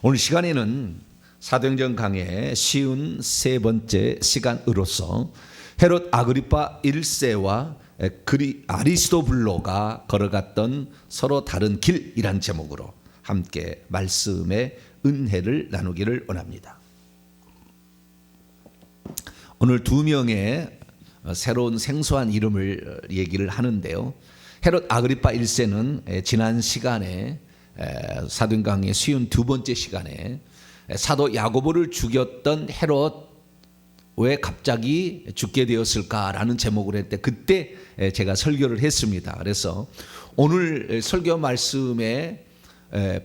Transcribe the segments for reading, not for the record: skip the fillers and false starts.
오늘 시간에는 사도행전 강의 쉬운 세 번째 시간으로서 헤롯 아그리파 1세와 아리스토블로가 걸어갔던 서로 다른 길이란 제목으로 함께 말씀의 은혜를 나누기를 원합니다. 오늘 두 명의 새로운 생소한 이름을 얘기를 하는데요. 헤롯 아그리파 1세는 지난 시간에 사도행전 강의 쉬운 두 번째 시간에 사도 야고보를 죽였던 헤롯 왜 갑자기 죽게 되었을까라는 제목으로 했을 때 그때 제가 설교를 했습니다. 그래서 오늘 설교 말씀의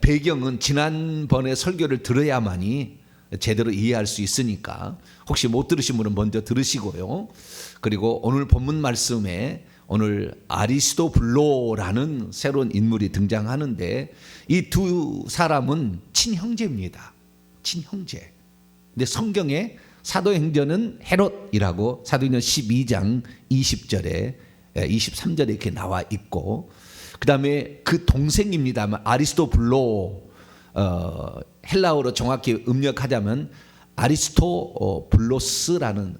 배경은 지난번에 설교를 들어야만이 제대로 이해할 수 있으니까 혹시 못 들으신 분은 먼저 들으시고요. 그리고 오늘 본문 말씀에 오늘 아리스토블로라는 새로운 인물이 등장하는데 이 두 사람은 친형제입니다. 친형제. 근데 성경에 사도행전은 헤롯이라고 사도행전 12장 20절에 23절에 이렇게 나와 있고 그 다음에 그 동생입니다만 아리스토블로 헬라어로 정확히 음력하자면 아리스토블루스라는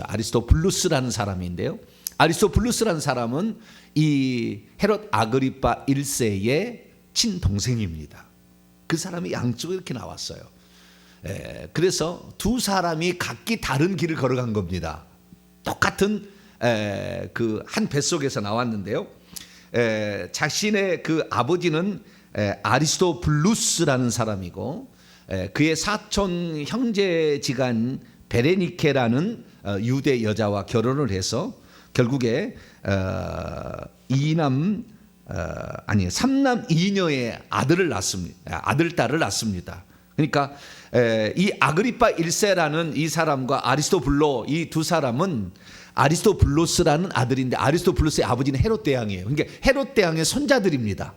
아리스토블루스라는 사람인데요. 아리스토블루스라는 사람은 이 헤롯 아그리파 1세의 친동생입니다. 그 사람이 양쪽에 이렇게 나왔어요. 그래서 두 사람이 각기 다른 길을 걸어간 겁니다. 똑같은 그 한 뱃속에서 나왔는데요. 자신의 그 아버지는 아리스토블루스라는 사람이고 그의 사촌 형제지간 베레니케라는 유대 여자와 결혼을 해서 결국에 3남 2녀의 아들을 낳습니다. 딸을 낳습니다. 그러니까 이 아그리파 1세라는 이 사람과 아리스토블로 이 두 사람은 아리스토블루스라는 아들인데 아리스토블루스의 아버지는 헤롯 대왕이에요. 그러니까 헤롯 대왕의 손자들입니다.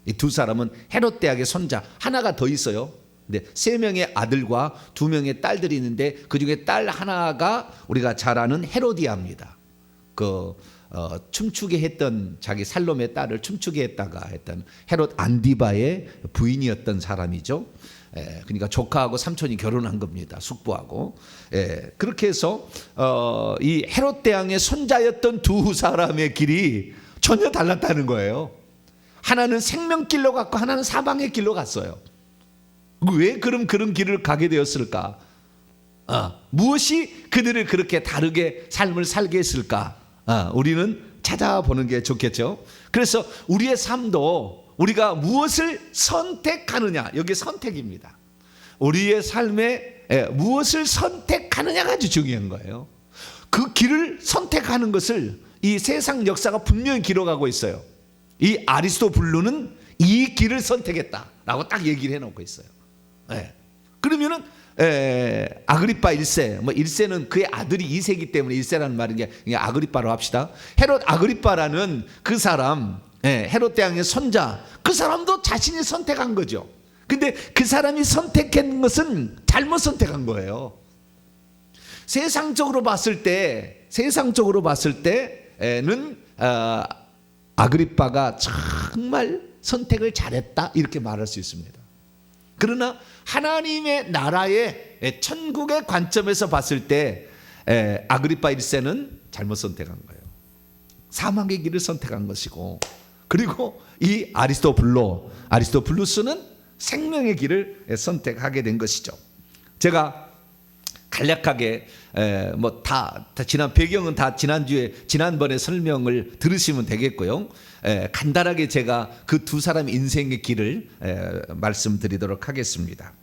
이 두 사람은 헤롯 대왕의 손자. 하나가 더 있어요. 근데 3명의 아들과 2명의 딸들이 있는데 그 중에 딸 하나가 우리가 잘 아는 헤로디아입니다. 춤추게 했던 자기 살롬의 딸을 춤추게 했다가 했던 헤롯 안디바의 부인이었던 사람이죠. 그러니까 조카하고 삼촌이 결혼한 겁니다. 숙부하고. 그렇게 해서 이 헤롯 대왕의 손자였던 두 사람의 길이 전혀 달랐다는 거예요. 하나는 생명길로 갔고 하나는 사망의 길로 갔어요. 왜 그런 길을 가게 되었을까? 무엇이 그들을 그렇게 다르게 삶을 살게 했을까? 우리는 찾아보는 게 좋겠죠. 그래서 우리의 삶도 우리가 무엇을 선택하느냐, 여기 선택입니다. 우리의 삶에 무엇을 선택하느냐가 아주 중요한 거예요. 그 길을 선택하는 것을 이 세상 역사가 분명히 기록하고 있어요. 이 아리스토블루는 이 길을 선택했다라고 딱 얘기를 해놓고 있어요. 그러면은 아그리파 1세, 1세는 그의 아들이 2세이기 때문에 1세라는 말은 그냥 아그리파로 합시다. 헤롯 아그리파라는 그 사람, 헤롯 대왕의 손자, 그 사람도 자신이 선택한 거죠. 근데 그 사람이 선택한 것은 잘못 선택한 거예요. 세상적으로 봤을 때는 아그리파가 정말 선택을 잘했다 이렇게 말할 수 있습니다. 그러나 하나님의 나라의 천국의 관점에서 봤을 때 아그리파 1세는 잘못 선택한 거예요. 사망의 길을 선택한 것이고 그리고 이 아리스토블루스는 생명의 길을 선택하게 된 것이죠. 제가 간략하게 지난 배경은 다 지난번에 설명을 들으시면 되겠고요. 간단하게 제가 그 두 사람의 인생의 길을 말씀드리도록 하겠습니다.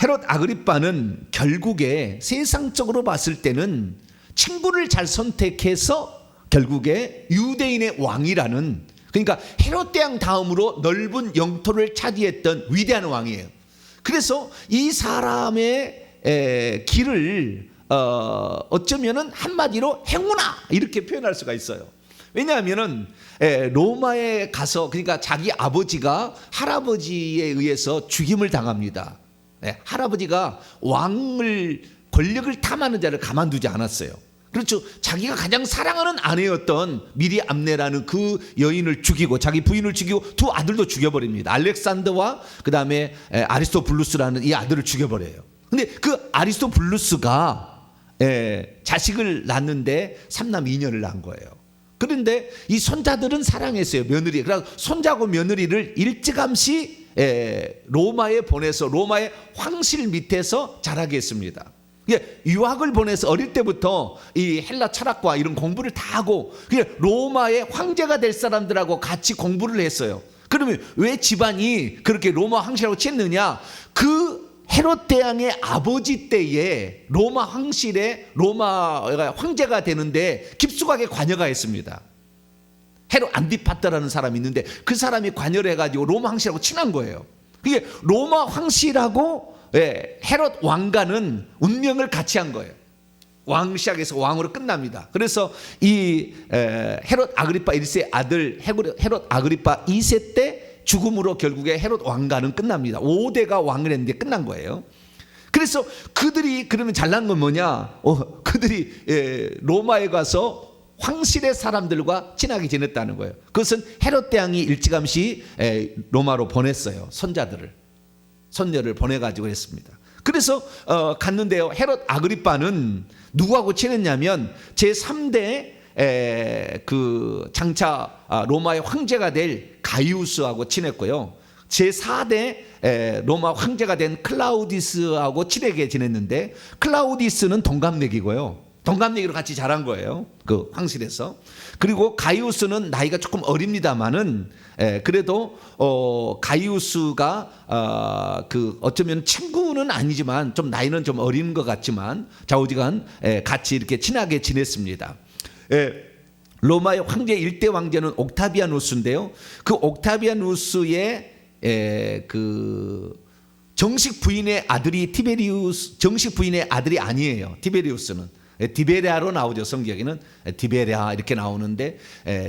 헤롯 아그리파는 결국에 세상적으로 봤을 때는 친구를 잘 선택해서 결국에 유대인의 왕이라는, 그러니까 헤롯 대왕 다음으로 넓은 영토를 차지했던 위대한 왕이에요. 그래서 이 사람의 길을 어쩌면은 한마디로 행운아 이렇게 표현할 수가 있어요. 왜냐하면은 로마에 가서, 그러니까 자기 아버지가 할아버지에 의해서 죽임을 당합니다. 할아버지가 권력을 탐하는 자를 가만두지 않았어요. 그렇죠. 자기가 가장 사랑하는 아내였던 미리암네라는 그 여인을 죽이고 자기 부인을 죽이고 두 아들도 죽여버립니다. 알렉산더와 그 다음에 아리스토블루스라는 이 아들을 죽여버려요. 근데 그 아리스토블루스가 자식을 낳는데 3남 2녀를 낳은 거예요. 그런데 이 손자들은 사랑했어요. 며느리. 그래서 손자고 며느리를 일찌감치 로마에 보내서 로마의 황실 밑에서 자라게 했습니다. 유학을 보내서 어릴 때부터 이 헬라 철학과 이런 공부를 다 하고 로마의 황제가 될 사람들하고 같이 공부를 했어요. 그러면 왜 집안이 그렇게 로마 황실하고 친했느냐? 그 헤롯 대왕의 아버지 때에 로마 황실에 로마 황제가 되는데 깊숙하게 관여가 했습니다. 헤롯 안티파터라는 사람이 있는데 그 사람이 관여를 해가지고 로마 황실하고 친한 거예요. 그게 로마 황실하고 헤롯 왕가는 운명을 같이 한 거예요. 왕 시작해서 왕으로 끝납니다. 그래서 이 헤롯 아그리파 1세의 아들 헤롯 아그리파 2세 때 죽음으로 결국에 헤롯 왕가는 끝납니다. 5대가 왕을 했는데 끝난 거예요. 그래서 그들이 그러면 잘난 건 뭐냐? 그들이 로마에 가서 황실의 사람들과 친하게 지냈다는 거예요. 그것은 헤롯 대왕이 일찌감치 로마로 보냈어요. 손녀를 보내가지고 했습니다. 그래서 갔는데요. 헤롯 아그리파는 누구하고 친했냐면 제3대 그 장차 로마의 황제가 될 가이우스하고 친했고요. 제4대 로마 황제가 된 클라우디스하고 친하게 지냈는데 클라우디스는 동갑내기고요. 동갑내기로 같이 자란 거예요. 그 황실에서. 그리고 가이우스는 나이가 조금 어립니다만은 그래도 가이우스가 그 어쩌면 친구는 아니지만 좀 나이는 좀 어린 것 같지만 좌우지간 같이 이렇게 친하게 지냈습니다. 로마의 황제 1대 왕제는 옥타비아누스인데요. 그 옥타비아누스의 그 정식 부인의 아들이 티베리우스, 정식 부인의 아들이 아니에요. 티베리우스는 디베랴로 나오죠. 성경에는 디베랴 이렇게 나오는데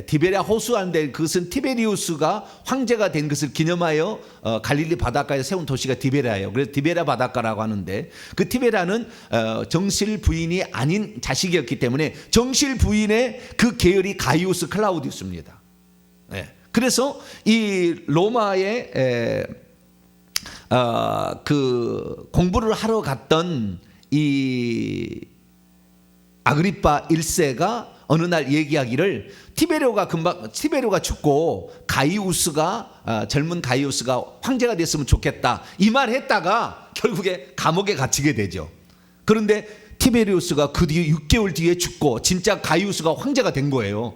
디베랴 호수하는데 그것은 티베리우스가 황제가 된 것을 기념하여 갈릴리 바닷가에 세운 도시가 디베랴예요. 그래서 디베랴 바닷가라고 하는데 그 티베랴는 정실 부인이 아닌 자식이었기 때문에 정실 부인의 그 계열이 가이우스 클라우디우스입니다. 그래서 이 로마에 그 공부를 하러 갔던 이 아그리파 1세가 어느 날 얘기하기를 티베리오가 죽고 가이우스가 젊은 가이우스가 황제가 됐으면 좋겠다 이 말 했다가 결국에 감옥에 갇히게 되죠. 그런데 티베리우스가 그 뒤에 6개월 뒤에 죽고 진짜 가이우스가 황제가 된 거예요.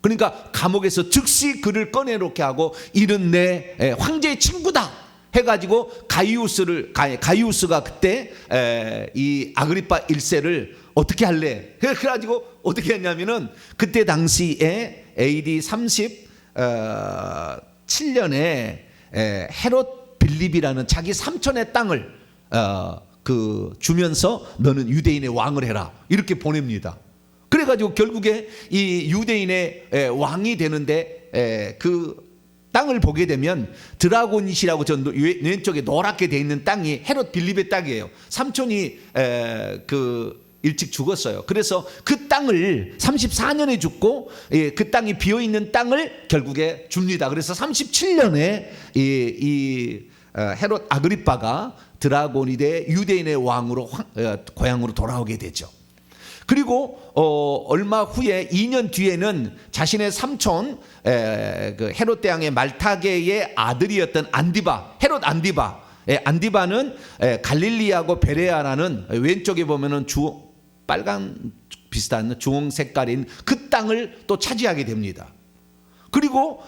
그러니까 감옥에서 즉시 그를 꺼내놓게 하고 이는 내 황제의 친구다 해가지고 가이우스가 그때 이 아그리파 1세를 어떻게 할래? 그래가지고 어떻게 했냐면은 그때 당시에 AD 37년에 헤롯 빌립이라는 자기 삼촌의 땅을 주면서 너는 유대인의 왕을 해라 이렇게 보냅니다. 그래가지고 결국에 이 유대인의 왕이 되는데 그 땅을 보게 되면 드라곤이시라고 저 왼쪽에 노랗게 돼 있는 땅이 헤롯 빌립의 땅이에요. 삼촌이 일찍 죽었어요. 그래서 그 땅을 34년에 죽고 그 땅이 비어 있는 땅을 결국에 줍니다. 그래서 37년에 이 헤롯 아그리파가 드라곤이 돼 유대인의 왕으로 고향으로 돌아오게 되죠. 그리고 얼마 후에 2년 뒤에는 자신의 삼촌 그 헤롯 대왕의 말타게의 아들이었던 헤롯 안디바는 갈릴리하고 베레아라는 왼쪽에 보면은 빨간 비슷한 주홍 색깔인 그 땅을 또 차지하게 됩니다. 그리고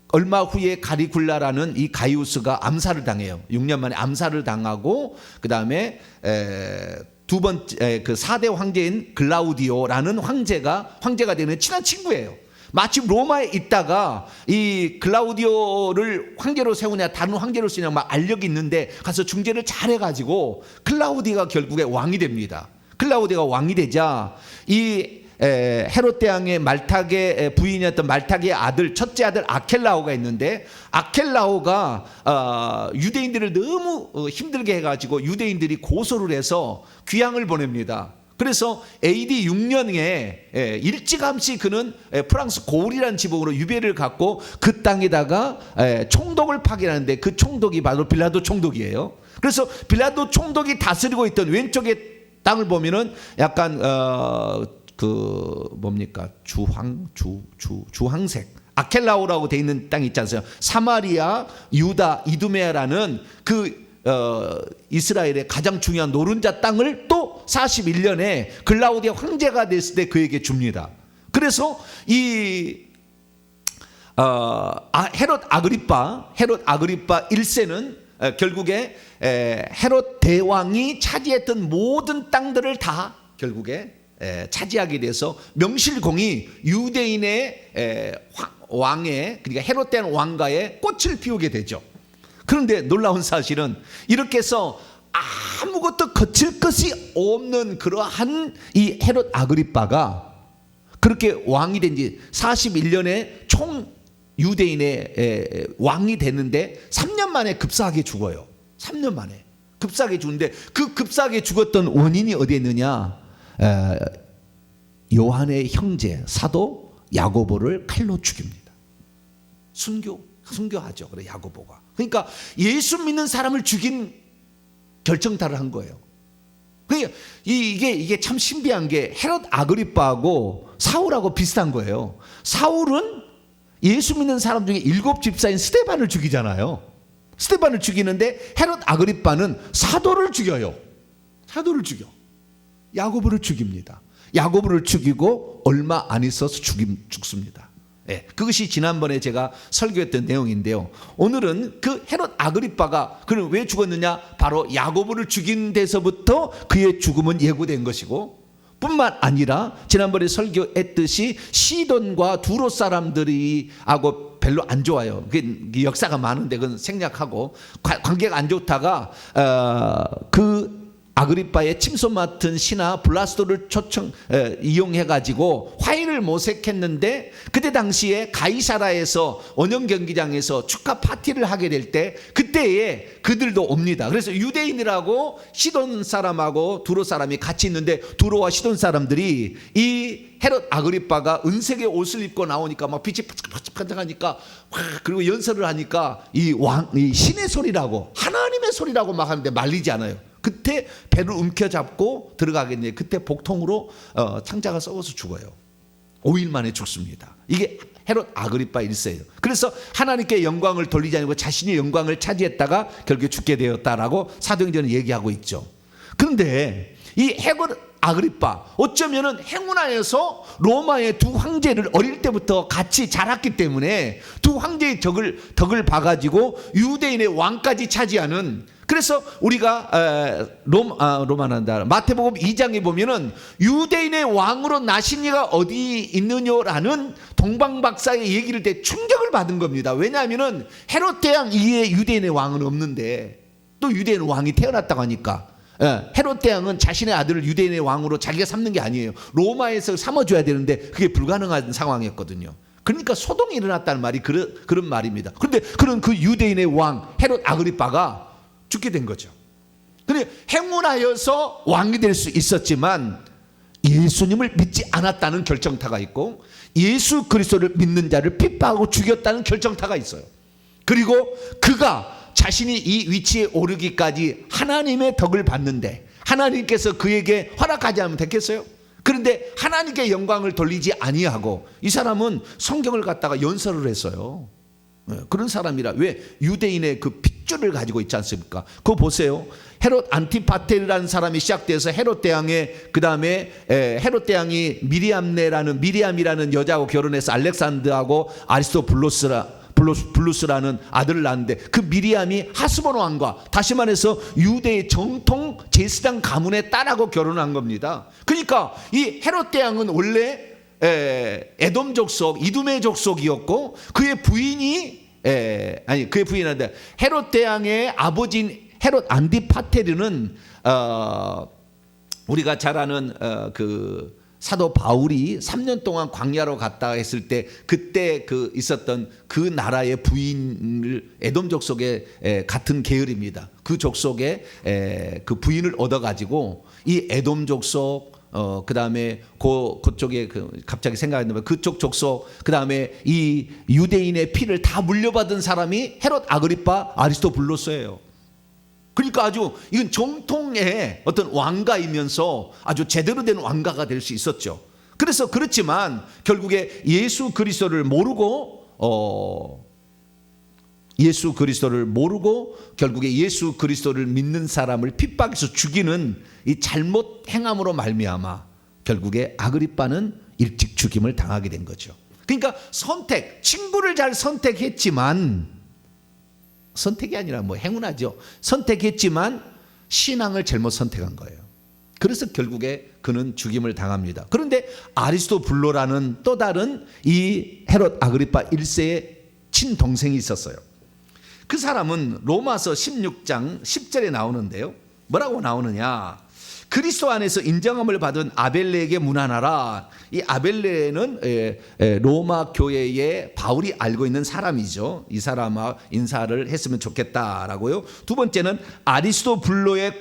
얼마 후에 가리굴라라는 이 가이우스가 암살을 당해요. 6년 만에 암살을 당하고 그 다음에 두 번째 그 4대 황제인 글라우디오라는 황제가 되는 친한 친구예요. 마침 로마에 있다가 이 글라우디오를 황제로 세우냐 다른 황제로 쓰냐 막 알력이 있는데 가서 중재를 잘해가지고 클라우디가 결국에 왕이 됩니다. 클라우디가 왕이 되자 이 헤롯 대왕의 말타게 부인이었던 말타게의 아들 첫째 아들 아켈라오가 있는데 아켈라오가 유대인들을 너무 힘들게 해가지고 유대인들이 고소를 해서 귀양을 보냅니다. 그래서 AD 6년에 일찌감치 그는 프랑스 고울이라는 지붕으로 유배를 갖고 그 땅에다가 총독을 파견하는데 그 총독이 바로 빌라도 총독이에요. 그래서 빌라도 총독이 다스리고 있던 왼쪽의 땅을 보면은 약간 그 뭡니까 주황색 아켈라오라고 돼 있는 땅이 있지 않습니까? 사마리아, 유다, 이두메아라는 그 이스라엘의 가장 중요한 노른자 땅을 또 41년에 글라우디아 황제가 됐을 때 그에게 줍니다. 그래서 이 헤롯 아그리파 1세는 결국에 헤롯 대왕이 차지했던 모든 땅들을 다 결국에 차지하게 돼서 명실공히 유대인의 왕의, 그러니까 헤롯 대왕 왕가에 꽃을 피우게 되죠. 그런데 놀라운 사실은 이렇게 해서 아무것도 거칠 것이 없는 그러한 이 헤롯 아그리빠가 그렇게 왕이 된 지 41년에 총 유대인의 왕이 됐는데 3년 만에 급사하게 죽어요. 3년 만에 급사하게 죽는데 그 급사하게 죽었던 원인이 어디에 있느냐? 요한의 형제 사도 야고보를 칼로 죽입니다. 순교하죠. 그래 야고보가. 그러니까 예수 믿는 사람을 죽인 결정타를 한 거예요. 그러니까 이게 참 신비한 게 헤롯 아그리빠하고 사울하고 비슷한 거예요. 사울은 예수 믿는 사람 중에 7집사인 스데반을 죽이잖아요. 스데반을 죽이는데 헤롯 아그리빠는 사도를 죽여요. 사도를 죽여. 야고보를 죽입니다. 야고보를 죽이고 얼마 안 있어서 죽습니다. 그것이 지난번에 제가 설교했던 내용인데요. 오늘은 그 헤롯 아그리빠가 그는 왜 죽었느냐? 바로 야고보를 죽인 데서부터 그의 죽음은 예고된 것이고, 뿐만 아니라 지난번에 설교했듯이 시돈과 두로 사람들이 하고 별로 안 좋아요. 그 역사가 많은데 그건 생략하고 관계가 안 좋다가 그 아그리빠의 침소 맡은 신하 블라스도를 이용해 가지고 화인을 모색했는데, 그때 당시에 가이사라에서 원형 경기장에서 축하 파티를 하게 될 때 그때에 그들도 옵니다. 그래서 유대인이라고 시돈 사람하고 두로 사람이 같이 있는데 두로와 시돈 사람들이 이 헤롯 아그리빠가 은색의 옷을 입고 나오니까 막 빛이 반짝반짝하니까, 그리고 연설을 하니까 이 신의 소리라고, 하나님의 소리라고 막 하는데 말리지 않아요. 그때 배를 움켜잡고 들어가겠네. 그때 복통으로 창자가 썩어서 죽어요. 5일 만에 죽습니다. 이게 헤롯 아그리빠 1세예요. 그래서 하나님께 영광을 돌리지 않고 자신이 영광을 차지했다가 결국에 죽게 되었다라고 사도행전은 얘기하고 있죠. 그런데 이 헤롯 아그리빠 어쩌면은 행운하여서 로마의 두 황제를 어릴 때부터 같이 자랐기 때문에 두 황제의 덕을 봐가지고 유대인의 왕까지 차지하는, 그래서 우리가 마태복음 2장에 보면은 유대인의 왕으로 나신 이가 어디 있느냐라는 동방박사의 얘기를 때 충격을 받은 겁니다. 왜냐하면은 헤롯 대왕 이외에 유대인의 왕은 없는데 또 유대인 왕이 태어났다고 하니까, 헤롯 대왕은 자신의 아들을 유대인의 왕으로 자기가 삼는 게 아니에요. 로마에서 삼아줘야 되는데 그게 불가능한 상황이었거든요. 그러니까 소동이 일어났다는 말이 그런 말입니다. 그런데 그런 그 유대인의 왕 헤롯 아그리빠가 죽게 된 거죠. 그런데 행운하여서 왕이 될 수 있었지만 예수님을 믿지 않았다는 결정타가 있고, 예수 그리스도를 믿는 자를 핍박하고 죽였다는 결정타가 있어요. 그리고 그가 자신이 이 위치에 오르기까지 하나님의 덕을 받는데 하나님께서 그에게 허락하지 않으면 됐겠어요? 그런데 하나님께 영광을 돌리지 아니하고 이 사람은 성경을 갖다가 연설을 했어요. 그런 사람이라. 왜? 유대인의 그 핏줄을 가지고 있지 않습니까? 그거 보세요. 헤롯 안티파테르라는 사람이 시작돼서 헤롯 대왕의, 그 다음에 헤롯 대왕이 미리암이라는 여자하고 결혼해서 알렉산드하고 아리스토블루스라는 아들을 낳았는데, 그 미리암이 하스본 왕과, 다시 말해서 유대의 정통 제사장 가문의 딸하고 결혼한 겁니다. 그러니까 이 헤롯 대왕은 원래 에돔 족속, 이두메 족속이었고, 그의 부인이 그의 부인한테 헤롯 대왕의 아버지인 헤롯 안티파테르는 우리가 잘 아는 그 사도 바울이 3년 동안 광야로 갔다 했을 때 그때 그 있었던 그 나라의 부인을, 에돔 족속의 같은 계열입니다. 그 족속의 그 부인을 얻어가지고 이 에돔 족속 그다음에 그쪽에 갑자기 생각했는데 그쪽 족속, 그다음에 이 유대인의 피를 다 물려받은 사람이 헤롯 아그리파 아리스토블루스예요. 그러니까 아주 이건 정통의 어떤 왕가이면서 아주 제대로 된 왕가가 될 수 있었죠. 그래서 그렇지만 결국에 예수 그리스도를 모르고 결국에 예수 그리스도를 믿는 사람을 핍박해서 죽이는 이 잘못 행함으로 말미암아 결국에 아그리빠는 일찍 죽임을 당하게 된 거죠. 그러니까 친구를 잘 선택했지만, 선택이 아니라 행운하죠. 선택했지만 신앙을 잘못 선택한 거예요. 그래서 결국에 그는 죽임을 당합니다. 그런데 아리스토블로라는 또 다른 이 헤롯 아그리파 1세의 친동생이 있었어요. 그 사람은 로마서 16장 10절에 나오는데요. 뭐라고 나오느냐? 그리스도 안에서 인정함을 받은 아벨레에게 문안하라. 이 아벨레는 로마 교회에 바울이 알고 있는 사람이죠. 이 사람과 인사를 했으면 좋겠다라고요. 두 번째는 아리스토블로의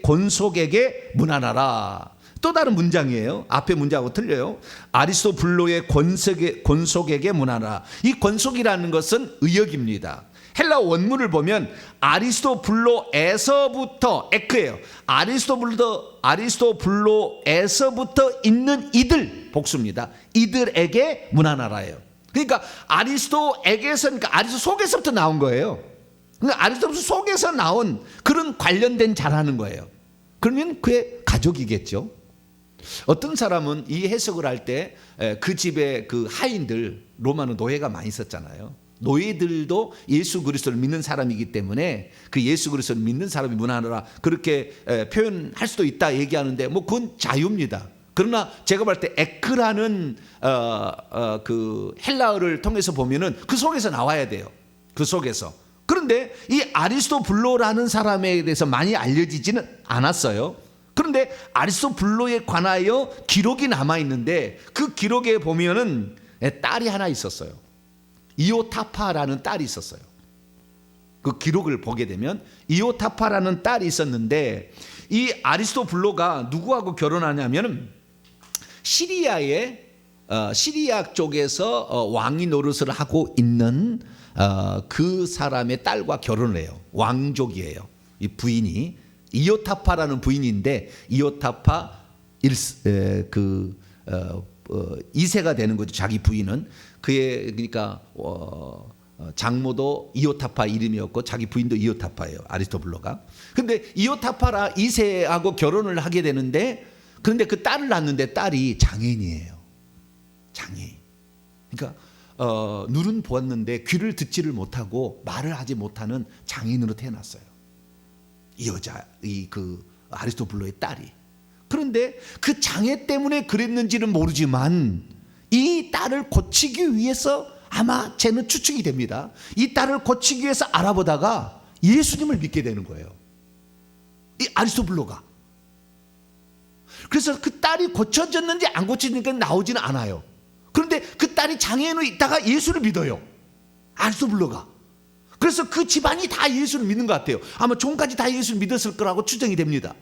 권속에게 문안하라. 또 다른 문장이에요. 앞에 문장하고 틀려요. 아리스토블로의 권속에게 문안하라. 이 권속이라는 것은 의역입니다. 헬라 원문을 보면 아리스토블로에서부터, 에크예요. 아리스토블로에서부터 있는 이들, 복수입니다. 이들에게 문안하라예요. 그러니까 아리스토에게서, 그러니까 아리스토 속에서부터 나온 거예요. 그러니까 아리스토 속에서 나온 그런 관련된 자라는 거예요. 그러면 그의 가족이겠죠. 어떤 사람은 이 해석을 할 때 그 집에 그 하인들, 로마는 노예가 많이 있었잖아요. 노예들도 예수 그리스도를 믿는 사람이기 때문에 그 예수 그리스도를 믿는 사람이 문안하라 그렇게 표현할 수도 있다 얘기하는데 그건 자유입니다. 그러나 제가 볼 때 에크라는 그 헬라어를 통해서 보면은 그 속에서 나와야 돼요. 그 속에서. 그런데 이 아리스토블로라는 사람에 대해서 많이 알려지지는 않았어요. 그런데 아리스토블로에 관하여 기록이 남아 있는데 그 기록에 보면은 딸이 하나 있었어요. 이오타파라는 딸이 있었어요. 그 기록을 보게 되면 이오타파라는 딸이 있었는데 이 아리스토블로가 누구하고 결혼하냐면 시리아 쪽에서 왕위 노릇을 하고 있는 그 사람의 딸과 결혼을 해요. 왕족이에요. 이 부인이 이오타파라는 부인인데 이오타파 2세가 되는 거죠. 자기 부인은 그러니까 장모도 이오타파 이름이었고 자기 부인도 이오타파예요. 아리스토블로가. 근데 이오타파라 2세하고 결혼을 하게 되는데 그런데 그 딸을 낳는데 딸이 장애인이에요. 장애인. 그러니까 눈은 보았는데 귀를 듣지를 못하고 말을 하지 못하는 장애인으로 태어났어요. 이 여자, 그 아리스토블로의 딸이. 그런데 그 장애 때문에 그랬는지는 모르지만 이 딸을 고치기 위해서 아마 쟤는 추측이 됩니다. 이 딸을 고치기 위해서 알아보다가 예수님을 믿게 되는 거예요. 이 아리스토블로가. 그래서 그 딸이 고쳐졌는지 안 고쳐졌는지 나오지는 않아요. 그런데 그 딸이 장애인으로 있다가 예수를 믿어요. 아리스토블로가. 그래서 그 집안이 다 예수를 믿는 것 같아요. 아마 종까지 다 예수를 믿었을 거라고 추정이 됩니다.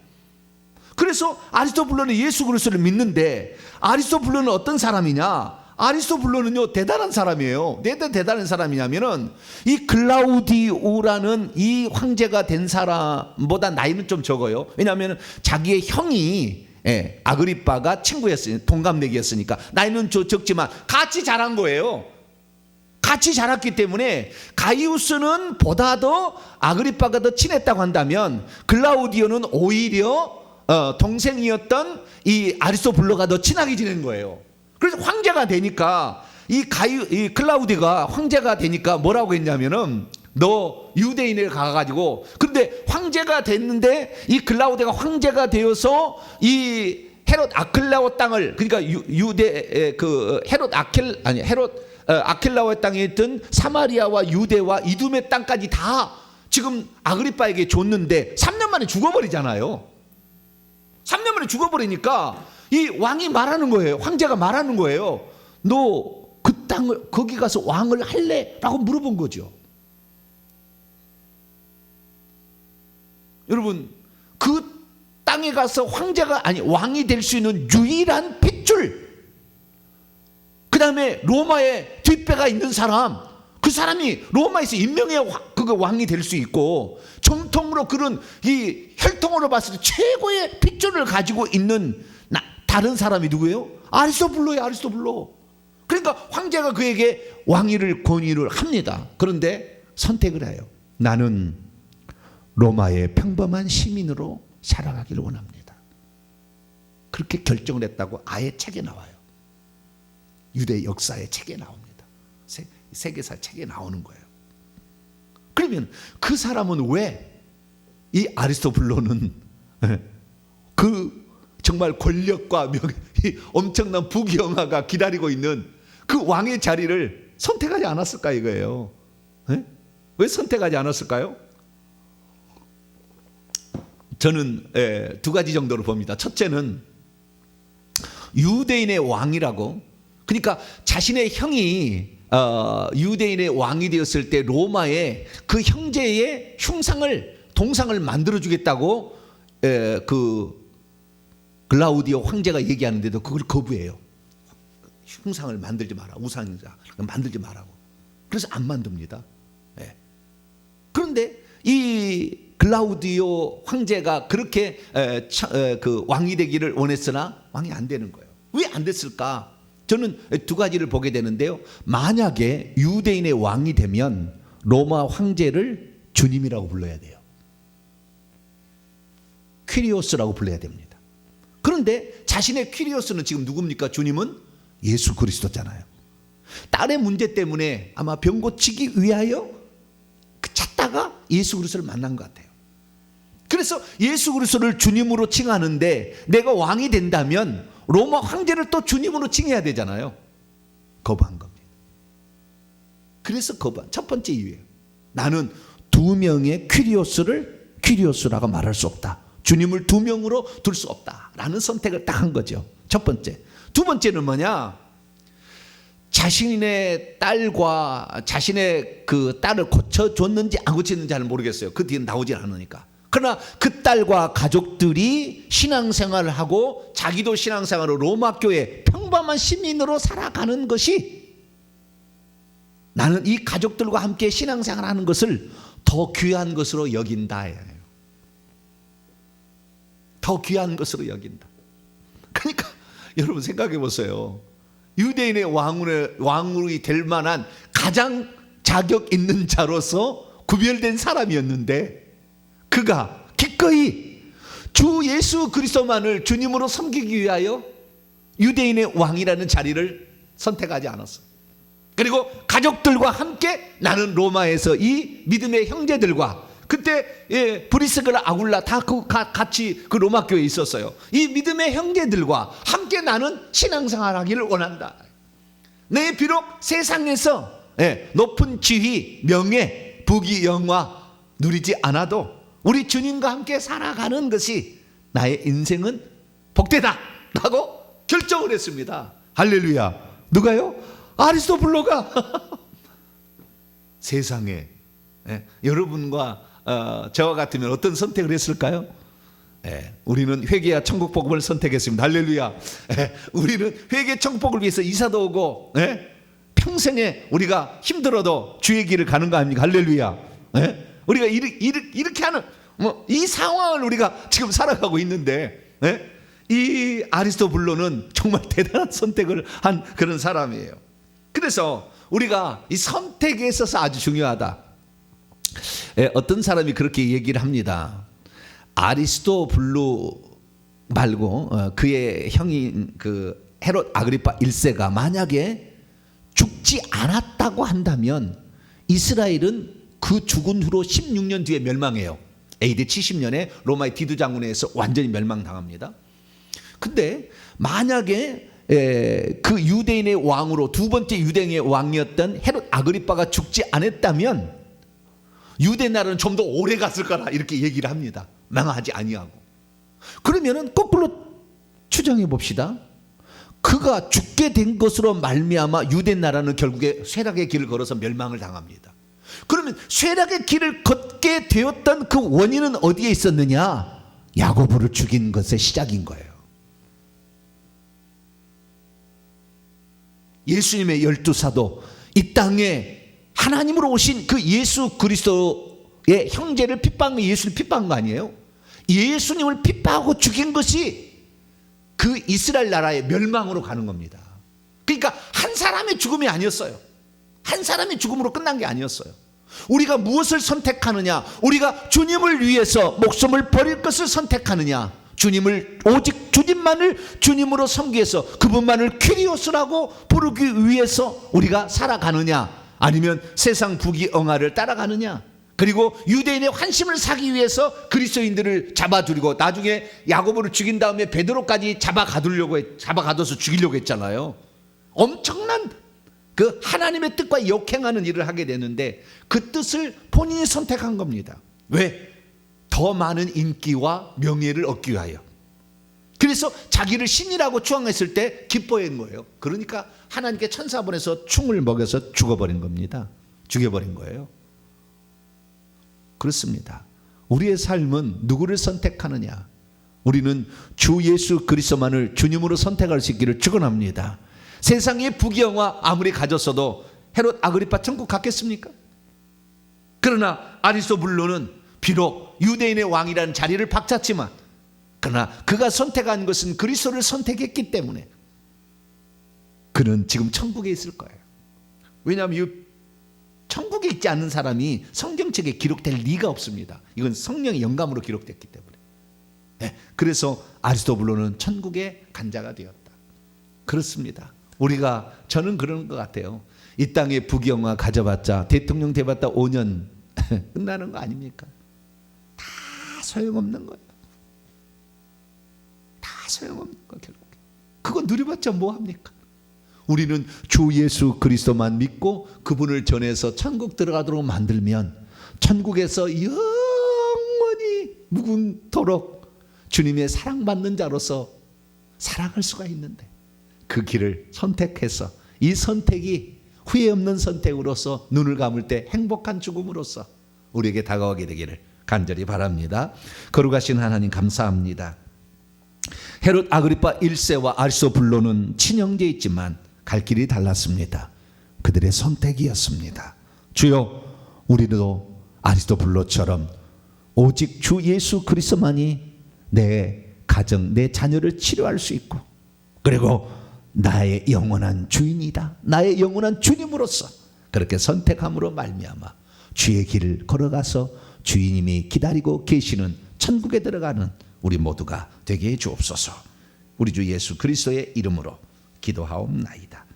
그래서 아리스토블로는 예수 그리스도를 믿는데 아리스토블로는 어떤 사람이냐? 아리스토블로는요 대단한 사람이에요. 왜 대단한 사람이냐면은 이 글라우디우라는 이 황제가 된 사람보다 나이는 좀 적어요. 왜냐하면 자기의 형이 아그리빠가 친구였으니까 동갑내기였으니까 나이는 적지만 같이 자란 거예요. 같이 자랐기 때문에 가이우스는 보다 더 아그리빠가 더 친했다고 한다면 글라우디오는 오히려 동생이었던 이 아리스토블로가 더 친하게 지낸 거예요. 그래서 황제가 되니까 이 클라우디가 황제가 되니까 뭐라고 했냐면은 너 유대인에 가가지고 근데 황제가 됐는데 이 글라우디가 황제가 되어서 이 헤롯 아킬라오 땅을 그러니까 헤롯 아킬라오의 땅에 있던 사마리아와 유대와 이둠의 땅까지 다 지금 아그리빠에게 줬는데 3년 만에 죽어버리잖아요. 3년 만에 죽어버리니까 이 왕이 말하는 거예요. 황제가 말하는 거예요. 너 그 땅을 거기 가서 왕을 할래? 라고 물어본 거죠. 여러분 그 땅에 가서 왕이 될 수 있는 유일한 핏줄, 그 다음에 로마의 뒷배가 있는 사람, 그 사람이 로마에서 인명의 왕이 될 수 있고, 정통으로 그런 이 혈통으로 봤을 때 최고의 핏줄을 가지고 있는 다른 사람이 누구예요? 아리스토블로예요. 아리스토블로. 그러니까 황제가 그에게 왕위를 권위를 합니다. 그런데 선택을 해요. 나는 로마의 평범한 시민으로 살아가기를 원합니다. 그렇게 결정을 했다고 아예 책에 나와요. 유대 역사의 책에 나옵니다. 세계사 책에 나오는 거예요. 그러면 그 사람은 왜 이 아리스토블로는 그 정말 권력과 엄청난 부귀영화가 기다리고 있는 그 왕의 자리를 선택하지 않았을까 이거예요. 왜 선택하지 않았을까요? 저는 두 가지 정도로 봅니다. 첫째는 유대인의 왕이라고, 그러니까 자신의 형이 유대인의 왕이 되었을 때 로마의 그 형제의 동상을 만들어주겠다고 그 글라우디오 황제가 얘기하는데도 그걸 거부해요. 흉상을 만들지 마라, 우상자 만들지 마라고. 그래서 안 만듭니다. 그런데 이 글라우디오 황제가 그렇게 그 왕이 되기를 원했으나 왕이 안 되는 거예요. 왜 안 됐을까? 저는 두 가지를 보게 되는데요. 만약에 유대인의 왕이 되면 로마 황제를 주님이라고 불러야 돼요. 퀴리오스라고 불러야 됩니다. 그런데 자신의 퀴리오스는 지금 누굽니까? 주님은 예수 그리스도잖아요. 딸의 문제 때문에 아마 병 고치기 위하여 찾다가 예수 그리스도를 만난 것 같아요. 그래서 예수 그리스도를 주님으로 칭하는데 내가 왕이 된다면 로마 황제를 또 주님으로 칭해야 되잖아요. 거부한 겁니다. 그래서 거부한 첫 번째 이유예요. 나는 두 명의 퀴리오스라고 말할 수 없다. 주님을 두 명으로 둘 수 없다라는 선택을 딱 한 거죠. 첫 번째. 두 번째는 뭐냐? 자신의 딸과 자신의 그 딸을 고쳐줬는지 안 고쳤는지 잘 모르겠어요. 그 뒤에 나오질 않으니까. 그러나 그 딸과 가족들이 신앙생활을 하고 자기도 신앙생활로 로마 교회 평범한 시민으로 살아가는 것이, 나는 이 가족들과 함께 신앙생활하는 것을 더 귀한 것으로 여긴다. 더 귀한 것으로 여긴다. 그러니까 여러분 생각해 보세요. 유대인의 왕이 될 만한 가장 자격 있는 자로서 구별된 사람이었는데 그가 기꺼이 주 예수 그리스도만을 주님으로 섬기기 위하여 유대인의 왕이라는 자리를 선택하지 않았어. 그리고 가족들과 함께 나는 로마에서 이 믿음의 형제들과, 그때 브리스가라 아굴라 다 같이 그 로마 교회에 있었어요. 이 믿음의 형제들과 함께 나는 신앙생활하기를 원한다. 내 비록 세상에서 높은 지위, 명예, 부귀, 영화 누리지 않아도 우리 주님과 함께 살아가는 것이 나의 인생은 복되다 라고 결정을 했습니다. 할렐루야. 누가요? 아리스토블로가. 세상에 여러분과 저와 같으면 어떤 선택을 했을까요? 우리는 회개와 천국 복음을 선택했습니다. 할렐루야. 우리는 회개 천국을 위해서 이사도 오고 평생에 우리가 힘들어도 주의 길을 가는 거 아닙니까? 할렐루야. 우리가 이렇게 하는 이 상황을 우리가 지금 살아가고 있는데 이 아리스토블로는 정말 대단한 선택을 한 그런 사람이에요. 그래서 우리가 이 선택에 있어서 아주 중요하다. 어떤 사람이 그렇게 얘기를 합니다. 아리스토블루 말고 그의 형인 그 헤롯 아그리파 1세가 만약에 죽지 않았다고 한다면 이스라엘은 그 죽은 후로 16년 뒤에 멸망해요. AD 70년에 로마의 디두 장군에 의해서 완전히 멸망당합니다. 근데 만약에 그 유대인의 왕으로 두 번째 유대인의 왕이었던 헤롯 아그리파가 죽지 않았다면 유대 나라는 좀 더 오래 갔을 거라 이렇게 얘기를 합니다. 망하지 아니하고. 그러면은 거꾸로 추정해 봅시다. 그가 죽게 된 것으로 말미암아 유대 나라는 결국에 쇠락의 길을 걸어서 멸망을 당합니다. 그러면 쇠락의 길을 걷게 되었던 그 원인은 어디에 있었느냐? 야고보를 죽인 것의 시작인 거예요. 예수님의 12사도 이 땅에 하나님으로 오신 그 예수 그리스도의 형제를 핍박한 거, 예수를 핍박한 거 아니에요? 예수님을 핍박하고 죽인 것이 그 이스라엘 나라의 멸망으로 가는 겁니다. 그러니까 한 사람의 죽음이 아니었어요. 한 사람의 죽음으로 끝난 게 아니었어요. 우리가 무엇을 선택하느냐, 우리가 주님을 위해서 목숨을 버릴 것을 선택하느냐, 주님을 오직 주님만을 주님으로 섬기기 위해서 그분만을 퀴리오스라고 부르기 위해서 우리가 살아가느냐, 아니면 세상 부귀영화를 따라가느냐, 그리고 유대인의 환심을 사기 위해서 그리스도인들을 잡아들이고 나중에 야고보를 죽인 다음에 베드로까지 잡아가둬서 죽이려고 했잖아요. 엄청난 그 하나님의 뜻과 역행하는 일을 하게 되는데 그 뜻을 본인이 선택한 겁니다. 왜? 더 많은 인기와 명예를 얻기 위하여. 그래서 자기를 신이라고 추앙했을 때 기뻐한 거예요. 그러니까 하나님께 천사 보내서 충을 먹여서 죽어버린 겁니다. 죽여버린 거예요. 그렇습니다. 우리의 삶은 누구를 선택하느냐, 우리는 주 예수 그리스도만을 주님으로 선택할 수 있기를 축원합니다. 세상의 부귀영화 아무리 가졌어도 헤롯 아그리파 천국 갔겠습니까? 그러나 아리스토블로는 비록 유대인의 왕이라는 자리를 박찼지만, 그러나 그가 선택한 것은 그리스도를 선택했기 때문에 그는 지금 천국에 있을 거예요. 왜냐하면 천국에 있지 않는 사람이 성경책에 기록될 리가 없습니다. 이건 성령의 영감으로 기록됐기 때문에. 네, 그래서 아리스토블로는 천국에 간 자가 되었다. 그렇습니다. 저는 그런 것 같아요. 이 땅에 부귀영화 가져봤자, 대통령 돼봤자 5년 끝나는 거 아닙니까? 다 소용없는 거예요. 다 소용없는 거 결국. 그거 누려봤자 뭐합니까? 우리는 주 예수 그리스도만 믿고 그분을 전해서 천국 들어가도록 만들면 천국에서 영원히 무궁토록 주님의 사랑받는 자로서 살아갈 수가 있는데, 그 길을 선택해서 이 선택이 후회 없는 선택으로서 눈을 감을 때 행복한 죽음으로서 우리에게 다가오게 되기를 간절히 바랍니다. 거룩하신 하나님 감사합니다. 헤롯 아그리파 1세와 아리스토블로는 친형제였지만 갈 길이 달랐습니다. 그들의 선택이었습니다. 주여, 우리도 아리스토블로처럼 오직 주 예수 그리스도만이 내 가정, 내 자녀를 치료할 수 있고, 그리고 나의 영원한 주인이다, 나의 영원한 주님으로서 그렇게 선택함으로 말미암아 주의 길을 걸어가서 주님이 기다리고 계시는 천국에 들어가는 우리 모두가 되게 해 주옵소서. 우리 주 예수 그리스도의 이름으로 기도하옵나이다.